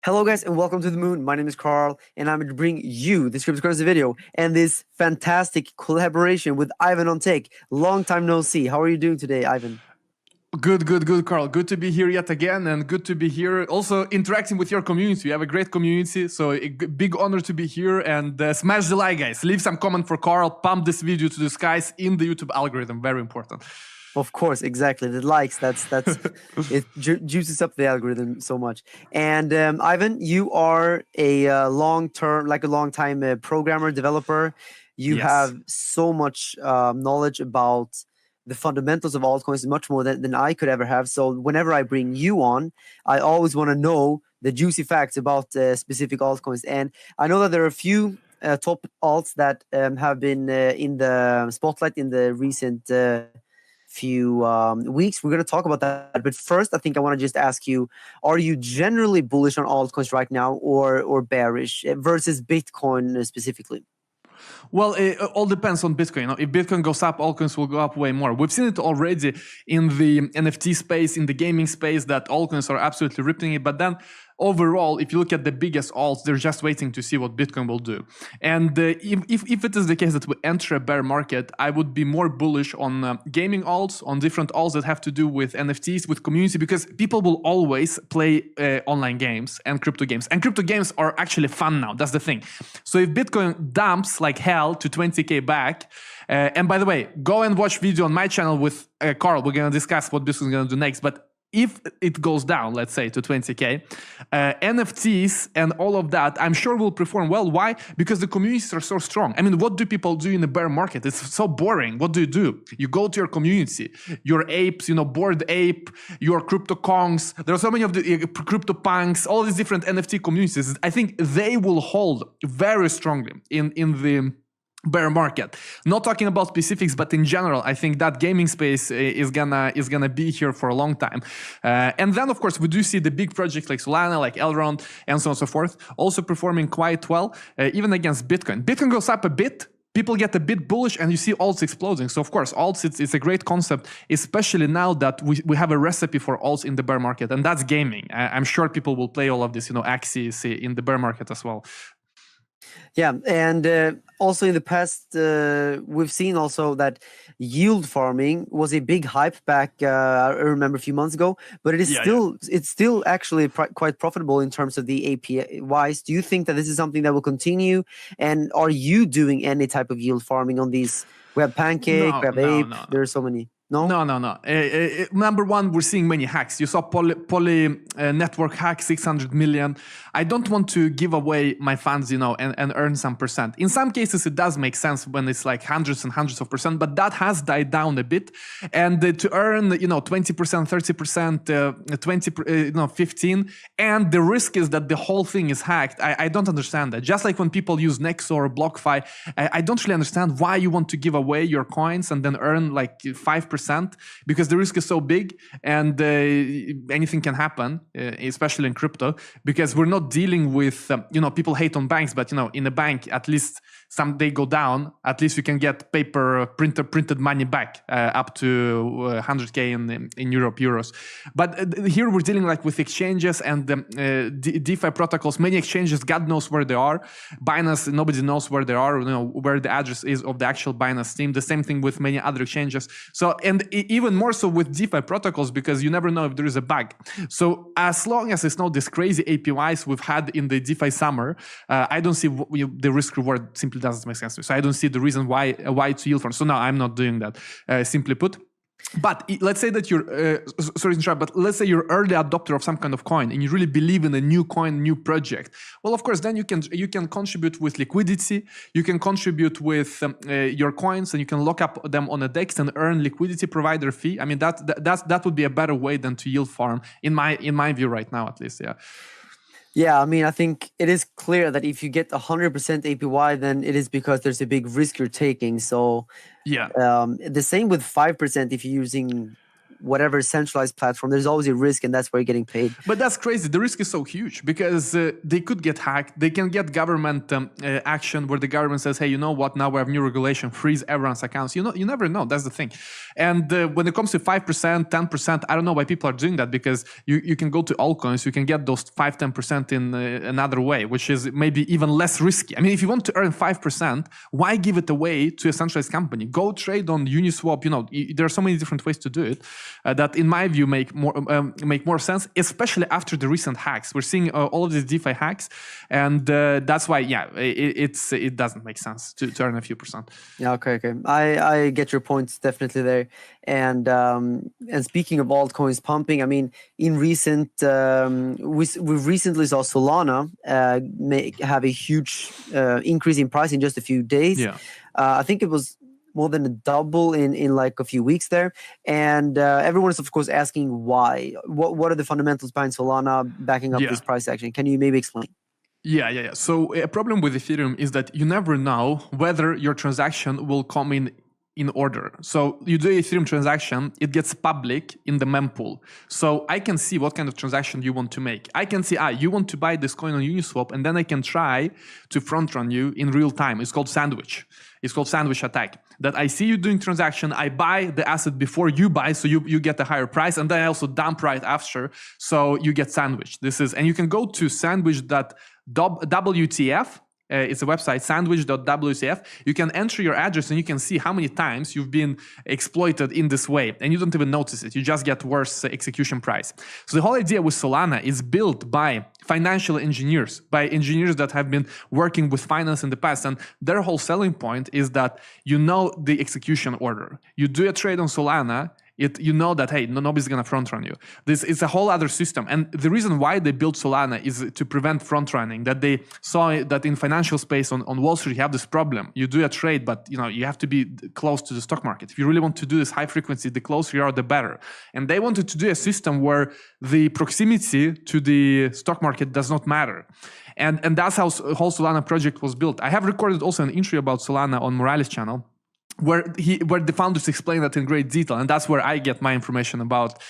Hello guys and welcome to the moon. My name is Carl and I'm going to bring you this cryptocurrency video and this fantastic collaboration with Ivan on Tech. Long time no see. How are you doing today, Ivan? Good, Carl. Good to be here yet again, and good to be here also interacting with your community. You have a great community, so a big honor to be here. And smash the like, guys. Leave some comment for Carl. Pump this video to the skies in the YouTube algorithm. Very important. Of course, exactly. The likes, that's it juices up the algorithm so much. And Ivan, you are a long-time programmer, developer. You have so much knowledge about the fundamentals of altcoins, much more than I could ever have. So whenever I bring you on, I always want to know the juicy facts about specific altcoins. And I know that there are a few top alts that have been in the spotlight in the recent few weeks. We're going to talk about that, but first I think I want to just ask you, are you generally bullish on altcoins right now or bearish versus Bitcoin specifically? Well, it all depends on Bitcoin. If Bitcoin goes up, altcoins will go up way more. We've seen it already in the NFT space, in the gaming space, that altcoins are absolutely ripping it. But then overall, if you look at the biggest alts, they're just waiting to see what Bitcoin will do. And if it is the case that we enter a bear market, I would be more bullish on gaming alts, on different alts that have to do with NFTs, with community, because people will always play online games and crypto games. And crypto games are actually fun now. That's the thing. So if Bitcoin dumps like hell to 20K back, and by the way, go and watch video on my channel with Carl. We're going to discuss what Bitcoin is going to do next. But if it goes down, let's say, to 20K, NFTs and all of that, I'm sure will perform well. Why? Because the communities are so strong. I mean, what do people do in a bear market? It's so boring. What do? You go to your community, your apes, Bored Ape, your crypto kongs. There are so many of the crypto punks, all these different NFT communities. I think they will hold very strongly in the bear market. Not talking about specifics, but in general, I think that gaming space is gonna be here for a long time. And then, of course, we do see the big projects like Solana, like Elrond, and so on and so forth, also performing quite well, even against Bitcoin. Bitcoin goes up a bit, people get a bit bullish, and you see alts exploding. So, of course, alts, it's a great concept, especially now that we have a recipe for alts in the bear market, and that's gaming. I'm sure people will play all of this, Axis in the bear market as well. Yeah, and also in the past, we've seen also that yield farming was a big hype back. I remember a few months ago, but it is it's still actually quite profitable in terms of the API wise. Do you think that this is something that will continue? And are you doing any type of yield farming on these? We have Pancake, we have Ape. There are so many. No. Number one, we're seeing many hacks. You saw Poly network hack, 600 million. I don't want to give away my funds, and earn some percent. In some cases, it does make sense when it's like hundreds and hundreds of percent, but that has died down a bit. And to earn, 20%, 30%, 20, 15, and the risk is that the whole thing is hacked. I don't understand that. Just like when people use Nexo or BlockFi, I don't really understand why you want to give away your coins and then earn like 5%. Because the risk is so big, and anything can happen, especially in crypto, because we're not dealing with, people hate on banks, but, in a bank, at least someday go down, at least you can get printed money back up to 100K in euros. But here we're dealing like with exchanges and DeFi protocols. Many exchanges, God knows where they are. Binance, nobody knows where they are, where the address is of the actual Binance team. The same thing with many other exchanges. So, and even more so with DeFi protocols, because you never know if there is a bug. So as long as it's not this crazy APYs we've had in the DeFi summer, I don't see the risk reward simply doesn't make sense to me. So I don't see the reason why to yield farm. So no, I'm not doing that, simply put. But let's say that you're, sorry to interrupt, but let's say you're early adopter of some kind of coin and you really believe in a new coin, new project. Well, of course, then you can contribute with liquidity. You can contribute with your coins, and you can lock up them on a DEX and earn liquidity provider fee. I mean, that would be a better way than to yield farm in my view right now, at least. Yeah. Yeah, I mean, I think it is clear that if you get 100% APY, then it is because there's a big risk you're taking. So yeah, the same with 5% if you're using whatever centralized platform, there's always a risk, and that's where you're getting paid. But that's crazy. The risk is so huge because they could get hacked. They can get government action where the government says, hey, you know what, now we have new regulation, freeze everyone's accounts. You never know. That's the thing. And when it comes to 5%, 10%, I don't know why people are doing that, because you can go to altcoins, you can get those 5-10% in another way, which is maybe even less risky. I mean, if you want to earn 5%, why give it away to a centralized company? Go trade on Uniswap. There are so many different ways to do it that, in my view, make more sense, especially after the recent hacks. We're seeing all of these DeFi hacks, and that's why, it doesn't make sense to earn a few percent. Yeah, okay. I get your points definitely there. And speaking of altcoins pumping, I mean, in recent, we recently saw Solana have a huge increase in price in just a few days. Yeah. I think it was more than a double in like a few weeks there. And everyone is, of course, asking why. What are the fundamentals behind Solana backing up this price action? Can you maybe explain? Yeah. So a problem with Ethereum is that you never know whether your transaction will come in order. So you do an Ethereum transaction, it gets public in the mempool. So I can see what kind of transaction you want to make. I can see, you want to buy this coin on Uniswap, and then I can try to front run you in real time. It's called sandwich. It's called sandwich attack. That I see you doing transaction, I buy the asset before you buy, so you get a higher price, and then I also dump right after, so you get sandwiched. And you can go to sandwich.wtf. It's a website, sandwich.wtf. You can enter your address and you can see how many times you've been exploited in this way, and you don't even notice it. You just get worse execution price. So the whole idea with Solana is built by financial engineers, by engineers that have been working with finance in the past, and their whole selling point is that you know the execution order. You do a trade on Solana, you know that, hey, nobody's going to front run you. This is a whole other system. And the reason why they built Solana is to prevent front running, that they saw that in financial space on Wall Street, you have this problem. You do a trade, but you have to be close to the stock market. If you really want to do this high frequency, the closer you are, the better. And they wanted to do a system where the proximity to the stock market does not matter. And that's how the whole Solana project was built. I have recorded also an entry about Solana on Morales' channel, where the founders explain that in great detail, and that's where I get my information about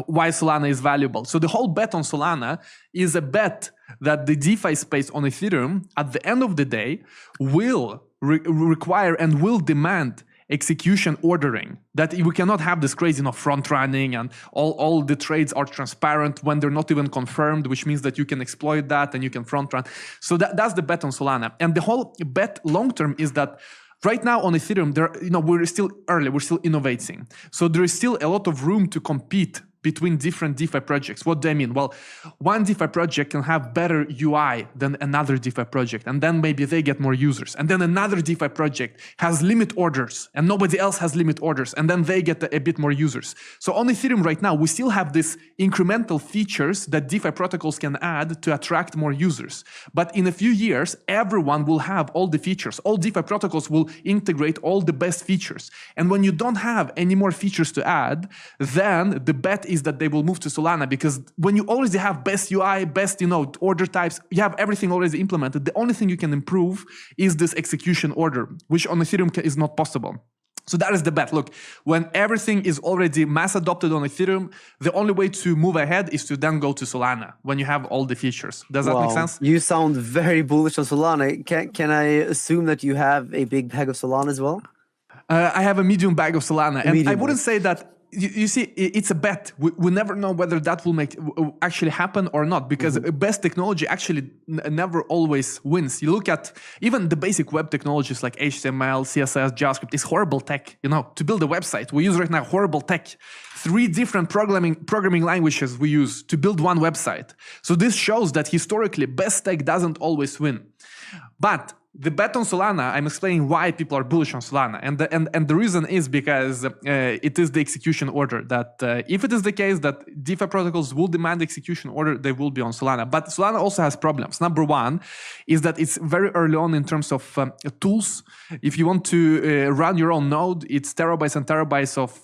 why Solana is valuable. So the whole bet on Solana is a bet that the DeFi space on Ethereum, at the end of the day, will require and will demand execution ordering, that we cannot have this crazy front running and all the trades are transparent when they're not even confirmed, which means that you can exploit that and you can front run. So that's the bet on Solana. And the whole bet long term is that right now on Ethereum, we're still early, we're still innovating. So there is still a lot of room to compete between different DeFi projects. What do I mean? Well, one DeFi project can have better UI than another DeFi project, and then maybe they get more users. And then another DeFi project has limit orders, and nobody else has limit orders, and then they get a bit more users. So on Ethereum right now, we still have these incremental features that DeFi protocols can add to attract more users. But in a few years, everyone will have all the features. All DeFi protocols will integrate all the best features. And when you don't have any more features to add, then the bet is that they will move to Solana, because when you already have best UI, best order types, you have everything already implemented. The only thing you can improve is this execution order, which on Ethereum is not possible. So that is the bet. Look, when everything is already mass adopted on Ethereum, the only way to move ahead is to then go to Solana when you have all the features. Does that make sense? You sound very bullish on Solana. Can I assume that you have a big bag of Solana as well? I have a medium bag of Solana, and I wouldn't say that. You see, it's a bet. We never know whether that will actually happen or not, because best technology actually never always wins. You look at even the basic web technologies like HTML, CSS, JavaScript. It's horrible tech. To build a website, we use right now horrible tech. 3 different programming languages we use to build one website. So this shows that historically, best tech doesn't always win. But the bet on Solana, I'm explaining why people are bullish on Solana. And the reason is because it is the execution order. That if it is the case that DeFi protocols will demand execution order, they will be on Solana. But Solana also has problems. Number one is that it's very early on in terms of tools. If you want to run your own node, it's terabytes and terabytes of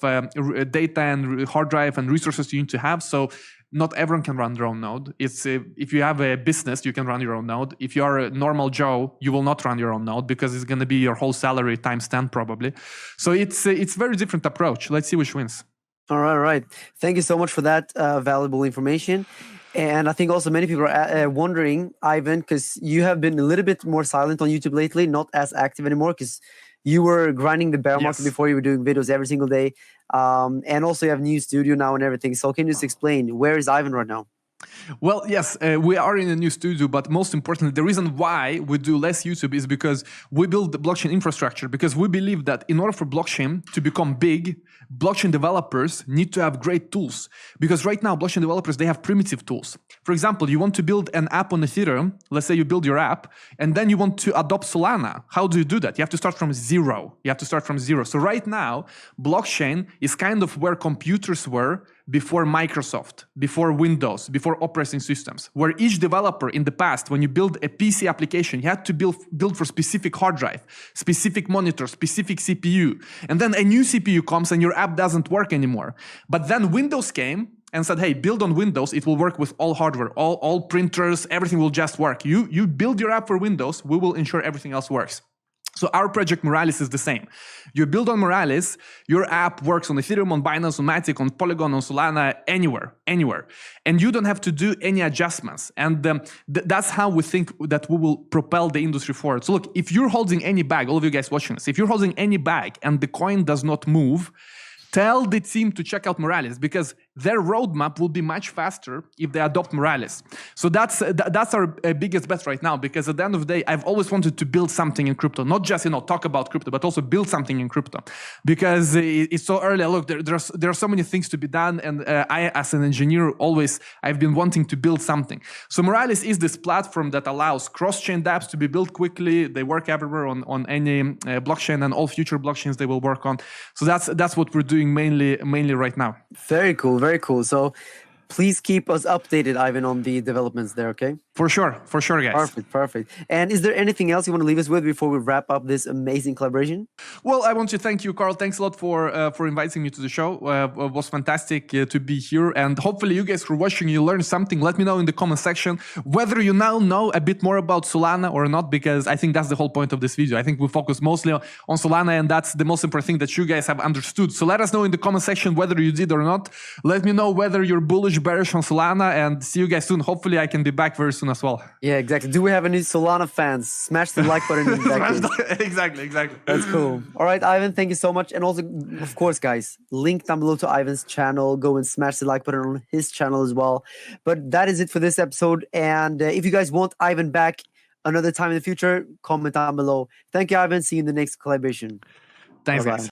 data and hard drive and resources you need to have. So not everyone can run their own node. It's if you have a business, you can run your own node. If you are a normal Joe, you will not run your own node, because it's going to be your whole salary times 10 probably. So it's a very different approach. Let's see which wins. All right. Thank you so much for that valuable information. And I think also many people are wondering, Ivan, because you have been a little bit more silent on YouTube lately, not as active anymore, because you were grinding the bear market Yes. before. You were doing videos every single day. And also you have a new studio now and everything. So can you just explain, where is Ivan right now? Well, yes, we are in a new studio, but most importantly, the reason why we do less YouTube is because we build the blockchain infrastructure, because we believe that in order for blockchain to become big, blockchain developers need to have great tools. Because right now, blockchain developers, they have primitive tools. For example, you want to build an app on Ethereum, let's say you build your app, and then you want to adopt Solana. How do you do that? You have to start from zero. So right now, blockchain is kind of where computers were before Microsoft, before Windows, before operating systems, where each developer in the past, when you build a PC application, you had to build for specific hard drive, specific monitor, specific CPU. And then a new CPU comes and your app doesn't work anymore. But then Windows came and said, hey, build on Windows, it will work with all hardware, all printers, everything will just work. You build your app for Windows, we will ensure everything else works. So our project Moralis is the same. You build on Moralis, your app works on Ethereum, on Binance, on Matic, on Polygon, on Solana, anywhere. And you don't have to do any adjustments. And that's how we think that we will propel the industry forward. So look, if you're holding any bag, all of you guys watching this, if you're holding any bag and the coin does not move, tell the team to check out Moralis, because their roadmap will be much faster if they adopt Moralis. So that's our biggest bet right now, because at the end of the day, I've always wanted to build something in crypto, not just talk about crypto, but also build something in crypto, because it's so early. Look, there are so many things to be done, and I, as an engineer, I've been wanting to build something. So Moralis is this platform that allows cross-chain dApps to be built quickly. They work everywhere on any blockchain, and all future blockchains they will work on. So that's what we're doing mainly right now. Very cool, very cool. So please keep us updated, Ivan, on the developments there, okay? For sure, guys. Perfect. And is there anything else you want to leave us with before we wrap up this amazing collaboration? Well, I want to thank you, Carl. Thanks a lot for inviting me to the show. It was fantastic to be here, and hopefully you guys who are watching, you learned something. Let me know in the comment section whether you now know a bit more about Solana or not, because I think that's the whole point of this video. I think we focus mostly on Solana, and that's the most important thing that you guys have understood. So let us know in the comment section whether you did or not. Let me know whether you're bullish, bearish on Solana, and see you guys soon. Hopefully I can be back very soon as well. Yeah, exactly. Do we have any Solana fans? Smash the like button in that case. Exactly. That's cool. All right, Ivan, thank you so much. And also, of course, guys, link down below to Ivan's channel. Go and smash the like button on his channel as well. But that is it for this episode. And if you guys want Ivan back another time in the future, comment down below. Thank you, Ivan. See you in the next collaboration. Thanks, guys.